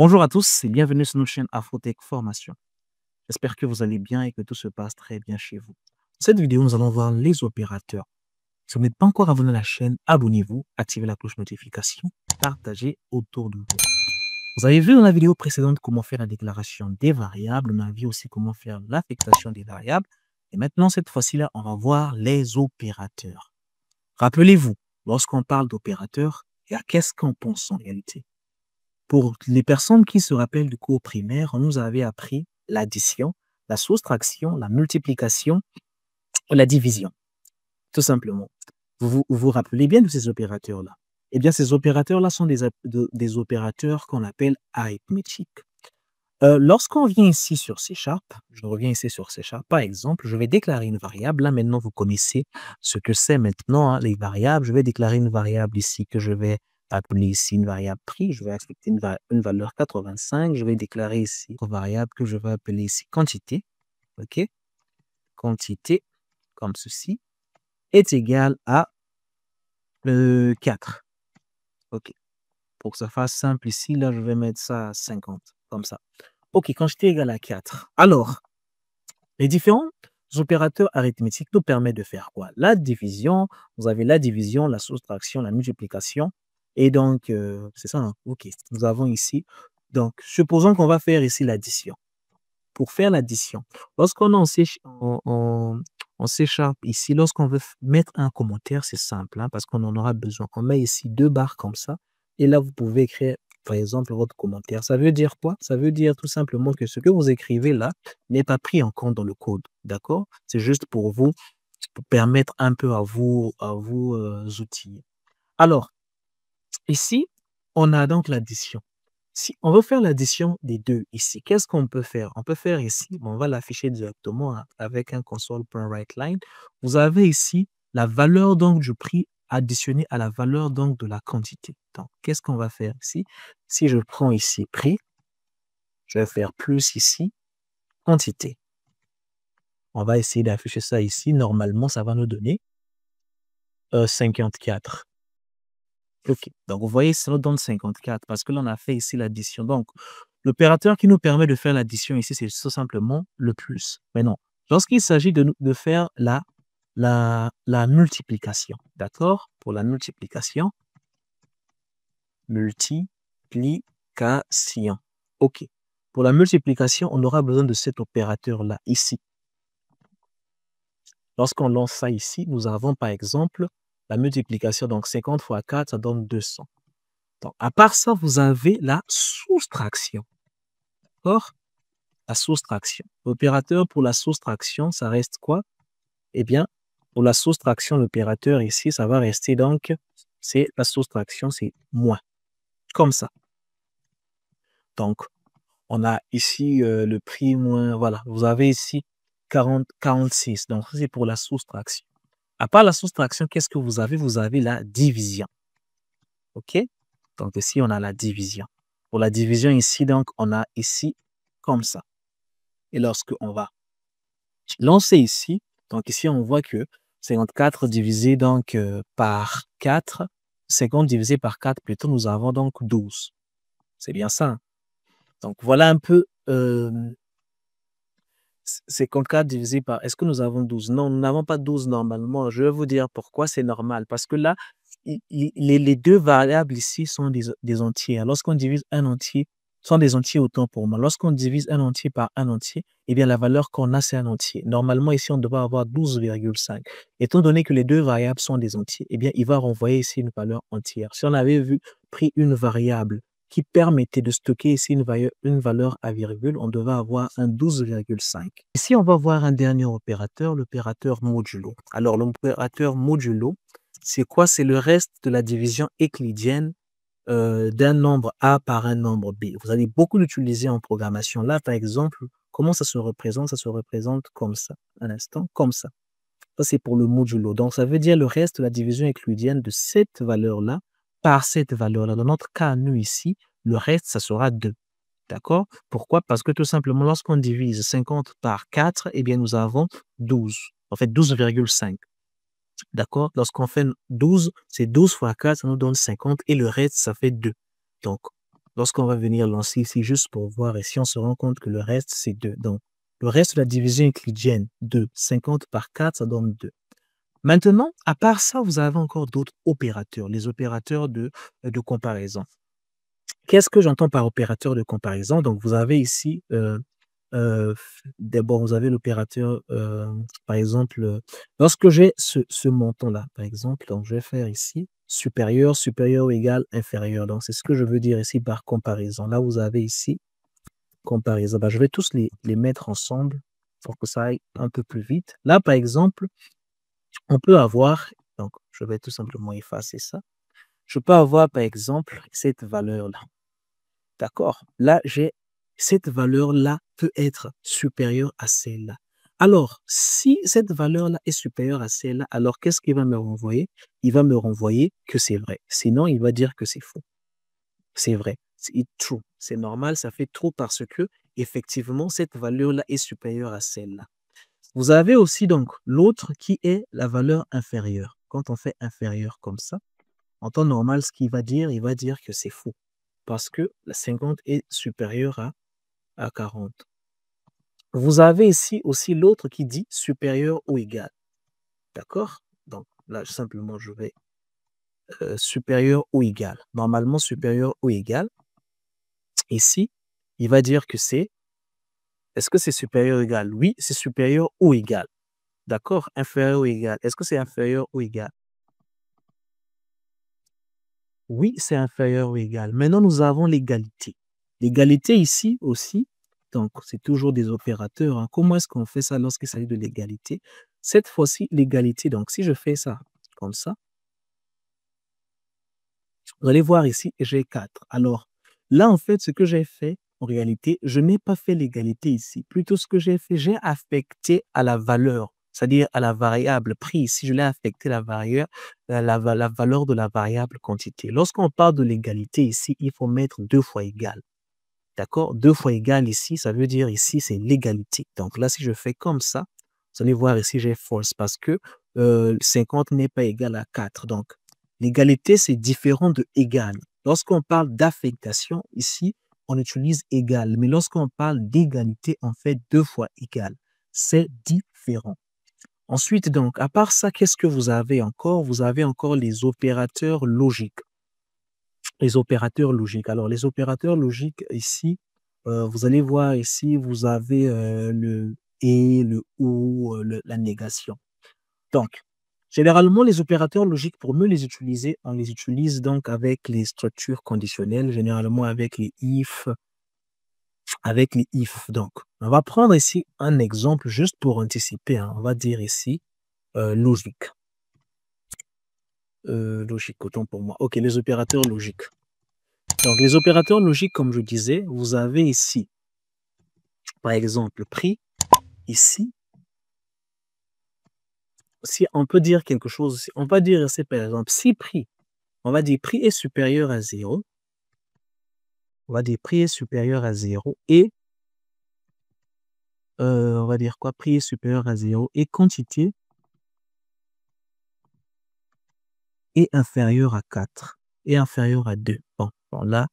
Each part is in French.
Bonjour à tous et bienvenue sur notre chaîne Afrotech Formation. J'espère que vous allez bien et que tout se passe très bien chez vous. Dans cette vidéo, nous allons voir les opérateurs. Si vous n'êtes pas encore abonné à la chaîne, abonnez-vous, activez la cloche notification, partagez autour de vous. Vous avez vu dans la vidéo précédente comment faire la déclaration des variables. On a vu aussi comment faire l'affectation des variables. Et maintenant, cette fois-ci-là, on va voir les opérateurs. Rappelez-vous, lorsqu'on parle d'opérateurs, qu'est-ce qu'on pense en réalité? Pour les personnes qui se rappellent du cours primaire, on nous avait appris l'addition, la soustraction, la multiplication, la division, tout simplement. Vous rappelez bien de ces opérateurs-là? Eh bien, ces opérateurs-là sont des opérateurs qu'on appelle arithmétiques. Lorsqu'on vient ici sur C#, je reviens ici sur C#, par exemple, je vais déclarer une variable. Là, maintenant, vous connaissez ce que c'est maintenant, hein, les variables. Je vais déclarer une variable ici que je vais appeler ici une variable prix. Je vais accepter une valeur 85. Je vais déclarer ici une variable que je vais appeler ici quantité. OK? Quantité, comme ceci, est égale à 4. OK. Pour que ça fasse simple ici, là, je vais mettre ça à 50, comme ça. OK, quantité égale à 4. Alors, les différents opérateurs arithmétiques nous permettent de faire quoi? La division, vous avez la division, la soustraction, la multiplication. Et donc, c'est ça, hein? OK. Nous avons ici, donc, supposons qu'on va faire ici l'addition. Pour faire l'addition, lorsqu'on est en C# ici, lorsqu'on veut mettre un commentaire, c'est simple, hein, parce qu'on en aura besoin. On met ici 2 barres comme ça. Et là, vous pouvez écrire, par exemple, votre commentaire. Ça veut dire quoi? Ça veut dire tout simplement que ce que vous écrivez là n'est pas pris en compte dans le code. D'accord? C'est juste pour vous, pour permettre un peu à vous outiller. Alors, ici, on a donc l'addition. Si on veut faire l'addition des deux ici, qu'est-ce qu'on peut faire? On peut faire ici, on va l'afficher directement avec un console.writeLine. Vous avez ici la valeur donc du prix additionnée à la valeur donc de la quantité. Donc, qu'est-ce qu'on va faire ici? Si je prends ici prix, je vais faire plus ici, quantité. On va essayer d'afficher ça ici. Normalement, ça va nous donner 54. OK. Donc, vous voyez, ça nous donne 54 parce que là, on a fait ici l'addition. Donc, l'opérateur qui nous permet de faire l'addition ici, c'est tout simplement le plus. Mais non, lorsqu'il s'agit de faire la multiplication, d'accord? Pour la multiplication, OK. Pour la multiplication, on aura besoin de cet opérateur-là, ici. Lorsqu'on lance ça ici, nous avons par exemple la multiplication. Donc, 50 fois 4, ça donne 200. Donc, à part ça, vous avez la soustraction. D'accord? La soustraction. L'opérateur pour la soustraction, ça reste quoi? Eh bien, pour la soustraction, l'opérateur ici, ça va rester donc, c'est la soustraction, c'est moins. Comme ça. Donc, on a ici le prix moins, voilà, vous avez ici 46. Donc, c'est pour la soustraction. À part la soustraction, qu'est-ce que vous avez? Vous avez la division. OK? Donc, ici, on a la division. Pour la division ici, donc, on a ici comme ça. Et lorsque on va lancer ici, donc ici, on voit que 54 divisé donc par 4, 50 divisé par 4, plutôt, nous avons donc 12. C'est bien ça. Donc, voilà un peu 54 divisé par... Est-ce que nous avons 12? Non, nous n'avons pas 12 normalement. Je vais vous dire pourquoi c'est normal. Parce que là, les deux variables ici sont des entiers. Lorsqu'on divise un entier, sont des entiers autant pour moi. Lorsqu'on divise un entier par un entier, eh bien, la valeur qu'on a, c'est un entier. Normalement, ici, on devrait avoir 12,5. Étant donné que les deux variables sont des entiers, eh bien, il va renvoyer ici une valeur entière. Si on avait pris une variable qui permettait de stocker ici une valeur à virgule, on devait avoir un 12,5. Ici, on va voir un dernier opérateur, l'opérateur modulo. Alors, l'opérateur modulo, c'est quoi? C'est le reste de la division euclidienne d'un nombre A par un nombre B. Vous allez beaucoup l'utiliser en programmation. Là, par exemple, comment ça se représente? Ça se représente comme ça. Un instant, comme ça. Ça, c'est pour le modulo. Donc, ça veut dire le reste de la division euclidienne de cette valeur-là par cette valeur-là. Dans notre cas, nous ici, le reste, ça sera 2. D'accord? Pourquoi? Parce que tout simplement, lorsqu'on divise 50 par 4, eh bien, nous avons 12. En fait, 12,5. D'accord? Lorsqu'on fait 12, c'est 12 fois 4, ça nous donne 50 et le reste, ça fait 2. Donc, Lorsqu'on va venir lancer ici, juste pour voir, ici, on se rend compte que le reste, c'est 2. Donc, le reste de la division euclidienne, 2. 50 par 4, ça donne 2. Maintenant, à part ça, vous avez encore d'autres opérateurs, les opérateurs de comparaison. Qu'est-ce que j'entends par opérateur de comparaison? Donc, vous avez ici, d'abord, vous avez l'opérateur, par exemple, lorsque j'ai ce montant-là, par exemple, donc je vais faire ici supérieur, supérieur ou égal, inférieur. Donc, c'est ce que je veux dire ici par comparaison. Là, vous avez ici comparaison. Ben, je vais tous les mettre ensemble pour que ça aille un peu plus vite. Là, par exemple, on peut avoir, donc je vais tout simplement effacer ça. Je peux avoir, par exemple, cette valeur-là. D'accord? Là, j'ai cette valeur-là peut être supérieure à celle-là. Alors, si cette valeur-là est supérieure à celle-là, alors qu'est-ce qu'il va me renvoyer? Il va me renvoyer que c'est vrai. Sinon, il va dire que c'est faux. C'est vrai. C'est true. C'est normal, ça fait true parce que, effectivement, cette valeur-là est supérieure à celle-là. Vous avez aussi donc l'autre qui est la valeur inférieure. Quand on fait inférieur comme ça, en temps normal, ce qu'il va dire, il va dire que c'est faux parce que la 50 est supérieure à 40. Vous avez ici aussi l'autre qui dit supérieur ou égal. D'accord? Donc là, simplement, je vais supérieur ou égal. Normalement, supérieur ou égal. Ici, il va dire que c'est, est-ce que c'est supérieur ou égal? Oui, c'est supérieur ou égal. D'accord? Inférieur ou égal. Est-ce que c'est inférieur ou égal? Oui, c'est inférieur ou égal. Maintenant, nous avons l'égalité. L'égalité ici aussi, donc c'est toujours des opérateurs, hein. Comment est-ce qu'on fait ça lorsqu'il s'agit de l'égalité? Cette fois-ci, l'égalité, donc si je fais ça comme ça, vous allez voir ici, j'ai 4. Alors là, en fait, ce que j'ai fait, en réalité, je n'ai pas fait l'égalité ici. Plutôt, ce que j'ai fait, j'ai affecté à la valeur, c'est-à-dire à la variable prix. Ici, je l'ai affecté la valeur de la variable quantité. Lorsqu'on parle de l'égalité ici, il faut mettre 2 fois égal. D'accord? 2 fois égal ici, ça veut dire ici, c'est l'égalité. Donc là, si je fais comme ça, vous allez voir ici, j'ai false parce que 50 n'est pas égal à 4. Donc, l'égalité, c'est différent de égal. Lorsqu'on parle d'affectation, ici, on utilise égal. Mais lorsqu'on parle d'égalité, on fait 2 fois égal. C'est différent. Ensuite, donc, à part ça, qu'est-ce que vous avez encore? Vous avez encore les opérateurs logiques. Les opérateurs logiques. Alors, les opérateurs logiques, ici, vous allez voir ici, vous avez le et, le ou, la négation. Donc, généralement, les opérateurs logiques, pour mieux les utiliser, on les utilise donc avec les structures conditionnelles, généralement avec les if, avec les if. Donc, on va prendre ici un exemple juste pour anticiper, hein. On va dire ici logique. Logique, autant pour moi. OK, les opérateurs logiques. Donc, les opérateurs logiques, comme je disais, vous avez ici, par exemple, prix. Ici, si on peut dire quelque chose, on va dire ici, par exemple, si prix, on va dire prix est supérieur à 0, on va dire prix est supérieur à 0 et on va dire quoi? Prix est supérieur à 0 et quantité est inférieure à 4 et inférieure à 2. Bon, là,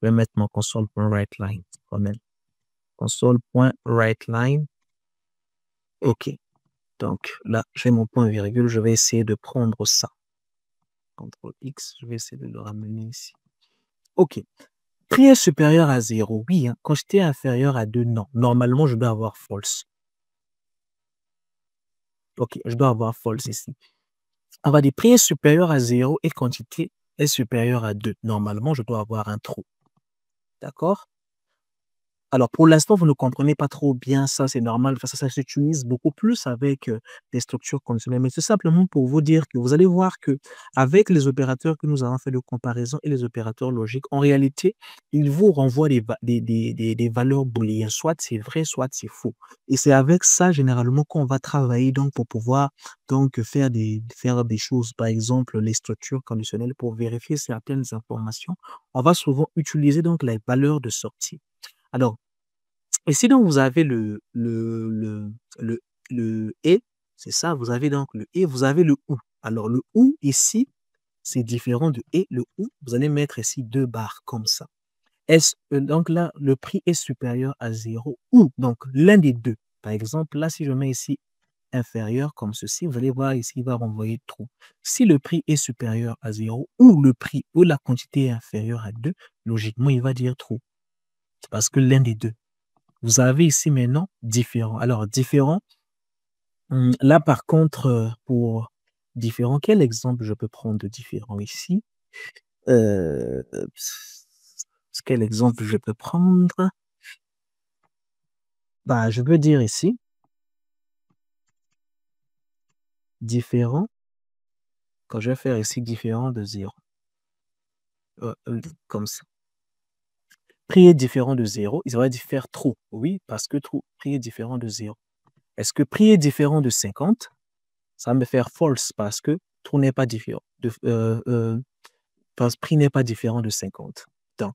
je vais mettre mon console.writeLine quand même. Console.writeLine. OK. Donc là, j'ai mon point virgule, je vais essayer de prendre ça. CTRL X, je vais essayer de le ramener ici. OK. Prix est supérieur à 0, oui, hein. Quantité inférieure à 2, non. Normalement, je dois avoir false. OK, je dois avoir false ici. On va dire prix est supérieur à 0 et quantité est supérieure à 2. Normalement, je dois avoir un trou. D'accord? Alors, pour l'instant, vous ne comprenez pas trop bien ça, c'est normal, ça s'utilise beaucoup plus avec des structures conditionnelles. Mais c'est simplement pour vous dire que vous allez voir que avec les opérateurs que nous avons fait de comparaison et les opérateurs logiques, en réalité, ils vous renvoient des valeurs booléennes. Soit c'est vrai, soit c'est faux. Et c'est avec ça, généralement, qu'on va travailler donc pour pouvoir donc faire des choses. Par exemple, les structures conditionnelles pour vérifier certaines informations. On va souvent utiliser donc les valeurs de sortie. Alors, ici, donc, vous avez le, le et, c'est ça, vous avez donc le et, vous avez le ou. Alors, le ou, ici, c'est différent de et, le ou, vous allez mettre ici 2 barres comme ça. Donc là, le prix est supérieur à 0 ou donc l'un des deux. Par exemple, là, si je mets ici inférieur comme ceci, vous allez voir ici, il va renvoyer true. Si le prix est supérieur à 0 ou le prix ou la quantité est inférieure à 2, logiquement, il va dire true. C'est parce que l'un des deux. Vous avez ici maintenant différent. Alors, différent, là, par contre, pour différent, quel exemple je peux prendre de différent ici? Euh, Quel exemple je peux prendre? Bah, je peux dire ici, différent, quand je vais faire ici différent de 0, comme ça. Prix est différent de 0, il aurait dû faire true. Oui, parce que true, prix est différent de 0. Est-ce que prix est différent de 50? Ça va me faire false parce que true n'est pas différent. Parce que prix n'est pas différent de 50. Donc,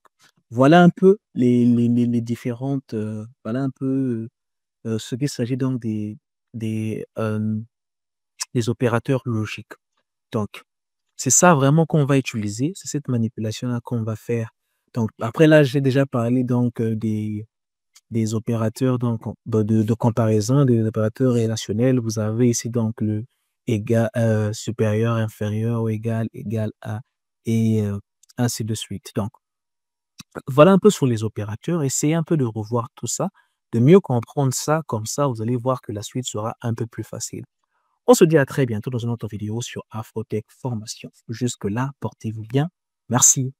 voilà un peu les différentes, voilà un peu ce qu'il s'agit donc des opérateurs logiques. Donc, c'est ça vraiment qu'on va utiliser, c'est cette manipulation-là qu'on va faire. Donc, après là, j'ai déjà parlé donc des opérateurs donc, de comparaison, des opérateurs relationnels. Vous avez ici donc le égal, supérieur, inférieur ou égal, égal à, et ainsi de suite. Donc, voilà un peu sur les opérateurs. Essayez un peu de revoir tout ça, de mieux comprendre ça. Comme ça, vous allez voir que la suite sera un peu plus facile. On se dit à très bientôt dans une autre vidéo sur Afrotech Formation. Jusque-là, portez-vous bien. Merci.